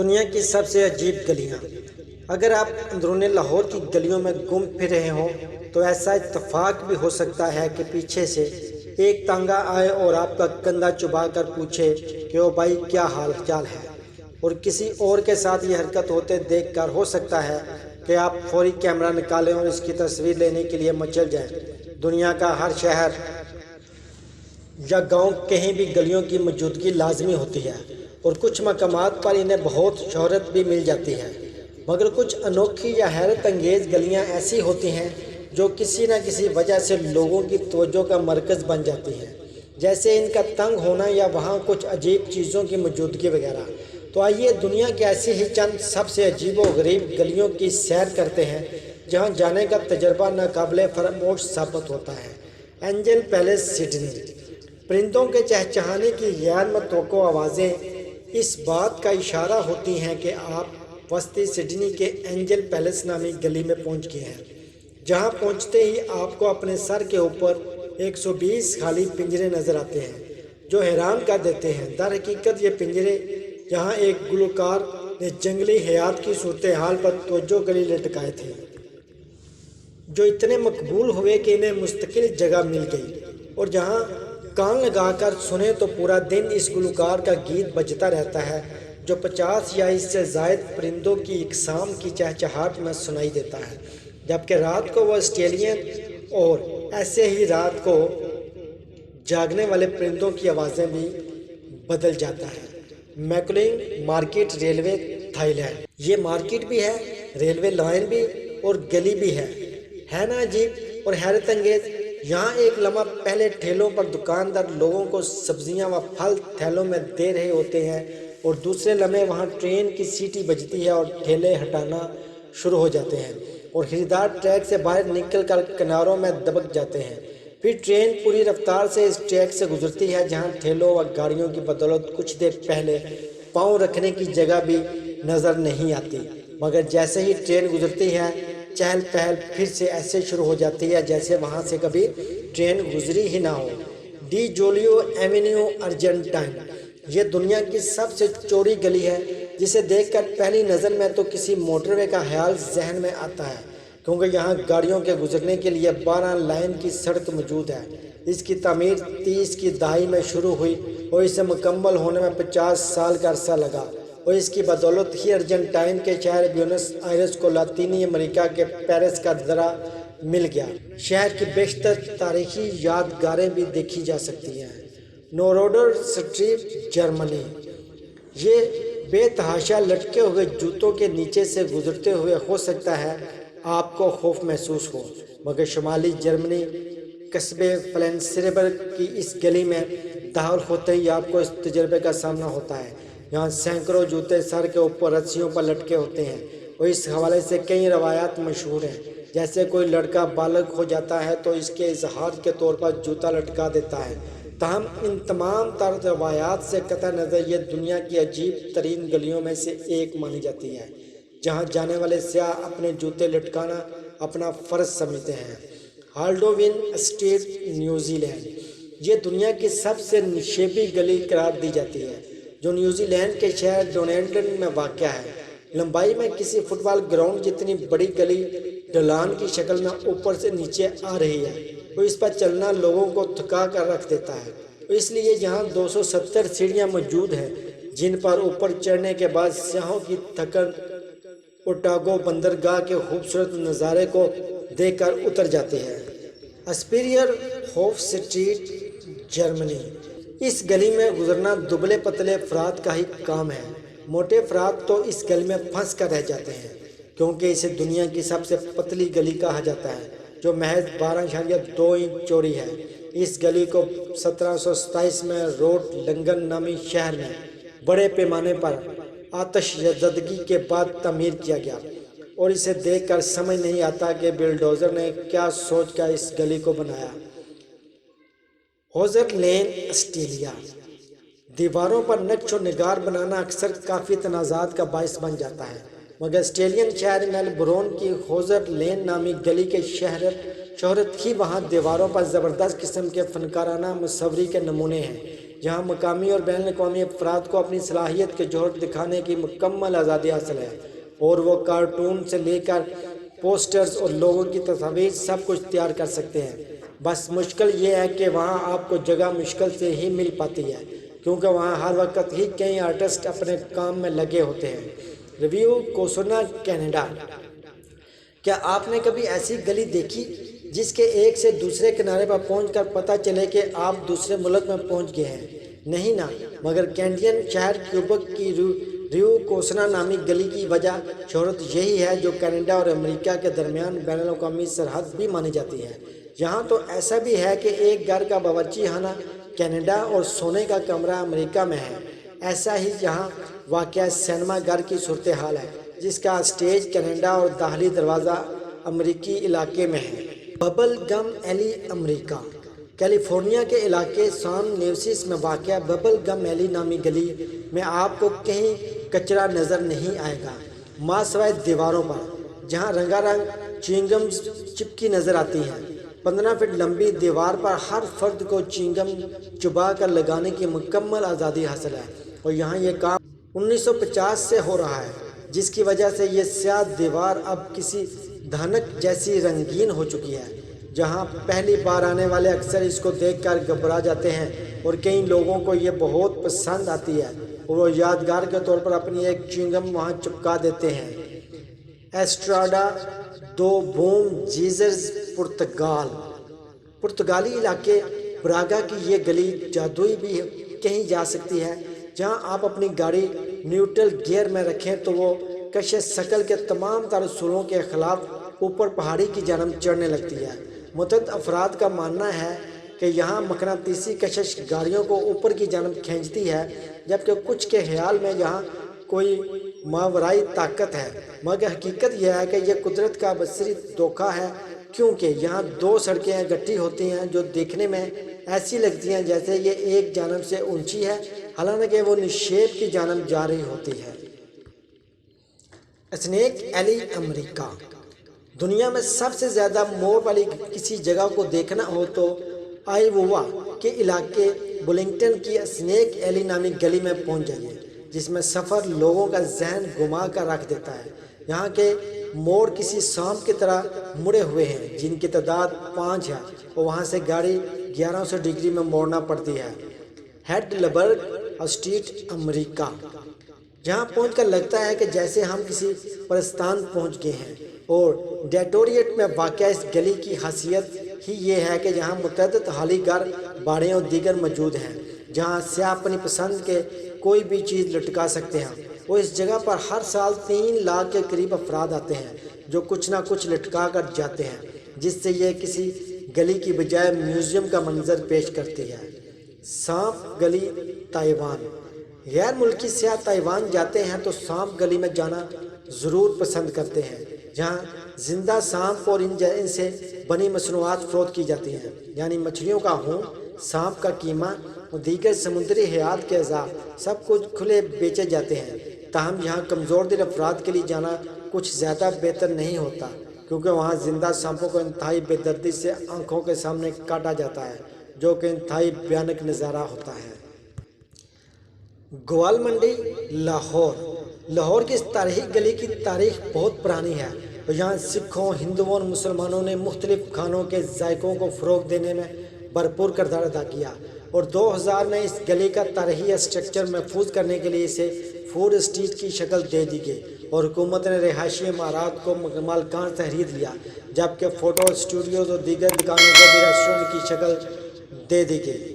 دنیا کی سب سے عجیب گلیاں۔ اگر آپ اندرون لاہور کی گلیوں میں گم پھر رہے ہوں تو ایسا اتفاق بھی ہو سکتا ہے کہ پیچھے سے ایک تانگا آئے اور آپ کا کندھا چبا کر پوچھے کہ او بھائی کیا حال چال ہے، اور کسی اور کے ساتھ یہ حرکت ہوتے دیکھ کر ہو سکتا ہے کہ آپ فوری کیمرہ نکالیں اور اس کی تصویر لینے کے لیے مچل جائیں۔ دنیا کا ہر شہر یا گاؤں کہیں بھی گلیوں کی موجودگی لازمی ہوتی ہے، اور کچھ مقامات پر انہیں بہت شہرت بھی مل جاتی ہے، مگر کچھ انوکھی یا حیرت انگیز گلیاں ایسی ہوتی ہیں جو کسی نہ کسی وجہ سے لوگوں کی توجہ کا مرکز بن جاتی ہیں، جیسے ان کا تنگ ہونا یا وہاں کچھ عجیب چیزوں کی موجودگی وغیرہ۔ تو آئیے دنیا کی ایسی ہی چند سب سے عجیب و غریب گلیوں کی سیر کرتے ہیں جہاں جانے کا تجربہ ناقابل فراموش ثابت ہوتا ہے۔ Angel Place Sydney. پرندوں کے چہچہانے کی غیر متوقع آوازیں اس بات کا اشارہ ہوتی ہیں کہ آپ وسطی سڈنی کے اینجل پیلس نامی گلی میں پہنچ گئے ہیں، جہاں پہنچتے ہی آپ کو اپنے سر کے اوپر 120 خالی پنجرے نظر آتے ہیں جو حیران کر دیتے ہیں۔ در حقیقت یہ پنجرے یہاں ایک گلوکار نے جنگلی حیات کی صورتحال پر توجہ کے لیے لٹکائے تھے، جو اتنے مقبول ہوئے کہ انہیں مستقل جگہ مل گئی، اور جہاں کان لگا کر سنیں تو پورا دن اس گلوکار کا گیت بجتا رہتا ہے جو 50 یا اس سے زائد پرندوں کی اقسام کی چہچہاٹ میں سنائی دیتا ہے، جبکہ رات کو وہ آسٹریلین اور ایسے ہی رات کو جاگنے والے پرندوں کی آوازیں بھی بدل جاتا ہے۔ میکولنگ مارکیٹ ریلوے تھائی لینڈ۔ یہ مارکیٹ بھی ہے، ریلوے لائن بھی، اور گلی بھی ہے نا عجیب اور حیرت انگیز۔ یہاں ایک لمحہ پہلے ٹھیلوں پر دکاندار لوگوں کو سبزیاں و پھل تھیلوں میں دے رہے ہوتے ہیں، اور دوسرے لمحے وہاں ٹرین کی سیٹی بجتی ہے اور ٹھیلے ہٹانا شروع ہو جاتے ہیں، اور خریدار ٹریک سے باہر نکل کر کناروں میں دبک جاتے ہیں۔ پھر ٹرین پوری رفتار سے اس ٹریک سے گزرتی ہے جہاں ٹھیلوں و گاڑیوں کی بدولت کچھ دیر پہلے پاؤں رکھنے کی جگہ بھی نظر نہیں آتی، مگر جیسے ہی ٹرین گزرتی ہے چہل پہل پھر سے ایسے شروع ہو جاتی ہے جیسے وہاں سے کبھی ٹرین گزری ہی نہ ہو۔ De Julio avenue Argentina. یہ دنیا کی سب سے چوڑی گلی ہے، جسے دیکھ کر پہلی نظر میں تو کسی موٹر وے کا خیال ذہن میں آتا ہے، کیونکہ یہاں گاڑیوں کے گزرنے کے لیے 12 لائن کی سڑک موجود ہے۔ اس کی تعمیر 30 کی دہائی میں شروع ہوئی اور اسے مکمل ہونے میں 50 سال کا عرصہ لگا، اور اس کی بدولت ہی ارجنٹائن کے شہر بیونس آئرس کو لاطینی امریکہ کے پیرس کا درہ مل گیا۔ شہر کی بیشتر تاریخی یادگاریں بھی دیکھی جا سکتی ہیں۔ نوروڈر اسٹریٹ جرمنی۔ یہ بے تحاشا لٹکے ہوئے جوتوں کے نیچے سے گزرتے ہوئے ہو سکتا ہے آپ کو خوف محسوس ہو، مگر شمالی جرمنی قصبے فلینسربرگ کی اس گلی میں داخل ہوتے ہی آپ کو اس تجربے کا سامنا ہوتا ہے۔ یہاں سینکڑوں جوتے سر کے اوپر رسیوں پر لٹکے ہوتے ہیں، اور اس حوالے سے کئی روایات مشہور ہیں، جیسے کوئی لڑکا بالغ ہو جاتا ہے تو اس کے اظہار کے طور پر جوتا لٹکا دیتا ہے۔ تاہم ان تمام تر روایات سے قطع نظر یہ دنیا کی عجیب ترین گلیوں میں سے ایک مانی جاتی ہے جہاں جانے والے سیاح اپنے جوتے لٹکانا اپنا فرض سمجھتے ہیں۔ ہالڈوون اسٹریٹ نیوزی لینڈ۔ یہ دنیا کی سب سے نشیبی گلی قرار دی جاتی ہے جو نیوزی لینڈ کے شہر ڈونیڈن میں واقع ہے۔ لمبائی میں کسی فٹ بال گراؤنڈ جتنی بڑی گلی ڈھلان کی شکل میں اوپر سے نیچے آ رہی ہے، اور اس پر چلنا لوگوں کو تھکا کر رکھ دیتا ہے، اور اس لیے یہاں 270 سیڑھیاں موجود ہیں جن پر اوپر چڑھنے کے بعد سیاحوں کی تھکن اوٹاگو بندرگاہ کے خوبصورت نظارے کو دیکھ کر اتر جاتی ہے۔ اسپیریئر ہوف اسٹریٹ جرمنی۔ اس گلی میں گزرنا دبلے پتلے افراد کا ہی کام ہے۔ موٹے افراد تو اس گلی میں پھنس کر رہ جاتے ہیں، کیونکہ اسے دنیا کی سب سے پتلی گلی کہا جاتا ہے جو محض 12.2 انچ چوڑی ہے۔ اس گلی کو 1727 میں روٹ لنگن نامی شہر میں بڑے پیمانے پر آتش زدگی کے بعد تعمیر کیا گیا، اور اسے دیکھ کر سمجھ نہیں آتا کہ بلڈوزر نے کیا سوچ کر اس گلی کو بنایا۔ ہوزر لین آسٹریلیا۔ دیواروں پر نقش و نگار بنانا اکثر کافی تنازعات کا باعث بن جاتا ہے، مگر آسٹریلین شہر میلبورن کی ہوزر لین نامی گلی کے شہرت ہی وہاں دیواروں پر زبردست قسم کے فنکارانہ مصوری کے نمونے ہیں۔ جہاں مقامی اور بین الاقوامی افراد کو اپنی صلاحیت کے جوہر دکھانے کی مکمل آزادی حاصل ہے، اور وہ کارٹون سے لے کر پوسٹرز اور لوگوں کی تصاویر سب کچھ تیار کر سکتے ہیں۔ بس مشکل یہ ہے کہ وہاں آپ کو جگہ مشکل سے ہی مل پاتی ہے، کیونکہ وہاں ہر وقت ہی کئی آرٹسٹ اپنے کام میں لگے ہوتے ہیں۔ ریویو کوسونا، کینیڈا۔ کیا آپ نے کبھی ایسی گلی دیکھی جس کے ایک سے دوسرے کنارے پر پہنچ کر پتہ چلے کہ آپ دوسرے ملک میں پہنچ گئے ہیں؟ نہیں نا، مگر کینیڈین شہر کیوبک کی ریو کوسونا نامی گلی کی وجہ شہرت یہی ہے جو کینیڈا اور امریکہ کے درمیان بین الاقوامی سرحد بھی مانی جاتی ہے۔ یہاں تو ایسا بھی ہے کہ ایک گھر کا باورچی خانہ کینیڈا اور سونے کا کمرہ امریکہ میں ہے۔ ایسا ہی یہاں واقع سینما گھر کی صورتحال ہے، جس کا اسٹیج کینیڈا اور داخلی دروازہ امریکی علاقے میں ہے۔ ببل گم ایلی، امریکہ۔ کیلیفورنیا کے علاقے سان نیوسیس میں واقع ببل گم ایلی نامی گلی میں آپ کو کہیں کچرا نظر نہیں آئے گا، ماں سوائے دیواروں پر، جہاں رنگا رنگ چیونگم چپکی نظر آتی ہیں۔ 15 فٹ لمبی دیوار پر ہر فرد کو چیونگم چبا کر لگانے کی مکمل آزادی حاصل ہے، اور یہاں یہ کام 1950 سے ہو رہا ہے، جس کی وجہ سے یہ سیاہ دیوار اب کسی دھنک جیسی رنگین ہو چکی ہے۔ جہاں پہلی بار آنے والے اکثر اس کو دیکھ کر گھبرا جاتے ہیں، اور کئی لوگوں کو یہ بہت پسند آتی ہے اور وہ یادگار کے طور پر اپنی ایک چیونگم وہاں چپکا دیتے ہیں۔ ایسٹراڈا دو بوم جیزرز، پرتگالی علاقے براگا کی یہ گلی جادوئی بھی کہیں جا سکتی ہے، جہاں آپ اپنی گاڑی نیوٹرل گیئر میں رکھیں تو وہ کشش ثقل کے تمام تر اصولوں کے خلاف اوپر پہاڑی کی جانب چڑھنے لگتی ہے۔ متعدد افراد کا ماننا ہے کہ یہاں مقناطیسی کشش گاڑیوں کو اوپر کی جانب کھینچتی ہے، جبکہ کچھ کے خیال میں یہاں کوئی ماورائی طاقت ہے، مگر حقیقت یہ ہے کہ یہ قدرت کا بصری دھوکہ ہے، کیونکہ یہاں دو سڑکیں اکٹھی ہوتی ہیں جو دیکھنے میں ایسی لگتی ہیں جیسے یہ ایک جانب سے اونچی ہے، حالانکہ وہ نشیب کی جانب جا رہی ہوتی ہے۔ اسنیک ایلی، امریکہ۔ دنیا میں سب سے زیادہ مور والی کسی جگہ کو دیکھنا ہو تو آئیووا کے علاقے بولنگٹن کی اسنیک ایلی نامی گلی میں پہنچ جائیے، جس میں سفر لوگوں کا ذہن گھما کر رکھ دیتا ہے۔ یہاں کے موڑ کسی سانپ کی طرح مڑے ہوئے ہیں، جن کی تعداد 5 ہے، اور وہاں سے گاڑی 1100 ڈگری میں موڑنا پڑتی ہے۔ ہیڈلبرگ اسٹریٹ، امریکہ۔ جہاں پہنچ کر لگتا ہے کہ جیسے ہم کسی پرستان پہنچ گئے ہیں، اور ڈیٹرویٹ میں واقع اس گلی کی خاصیت ہی یہ ہے کہ یہاں متعدد حالی گھر، باڑیں اور دیگر موجود ہیں، جہاں سیاح اپنی پسند کے کوئی بھی چیز لٹکا سکتے ہیں، اور اس جگہ پر ہر سال 3 لاکھ کے قریب افراد آتے ہیں جو کچھ نہ کچھ لٹکا کر جاتے ہیں، جس سے یہ کسی گلی کی بجائے میوزیم کا منظر پیش کرتی ہے۔ سانپ گلی، تائیوان۔ غیر ملکی سیاح تائیوان جاتے ہیں تو سانپ گلی میں جانا ضرور پسند کرتے ہیں، جہاں زندہ سانپ اور ان سے بنی مصنوعات فروخت کی جاتی ہیں، یعنی مچھلیوں کا خون، سانپ کا قیمہ اور دیگر سمندری حیات کے اعضاء، سب کچھ کھلے بیچے جاتے ہیں۔ تاہم یہاں کمزور دل افراد کے لیے جانا کچھ زیادہ بہتر نہیں ہوتا، کیونکہ وہاں زندہ سانپوں کو انتہائی بے دردی سے آنکھوں کے سامنے کاٹا جاتا ہے، جو کہ انتہائی بھیانک نظارہ ہوتا ہے۔ گوال منڈی، لاہور۔ لاہور کی اس تاریخی گلی کی تاریخ بہت پرانی ہے، اور یہاں سکھوں، ہندوؤں اور مسلمانوں نے مختلف کھانوں کے ذائقوں کو فروغ دینے میں بھرپور کردار ادا کیا، اور 2000 میں اس گلی کا تاریخی اسٹرکچر محفوظ کرنے کے لیے اسے فوڈ اسٹریٹ کی شکل دے دی گئی، اور حکومت نے رہائشی عمارات کو مالکان تحریر دیا، جبکہ فوٹو اسٹوڈیوز اور دیگر دکانوں کو بھی ریسٹورنٹ کی شکل دے دی گئی۔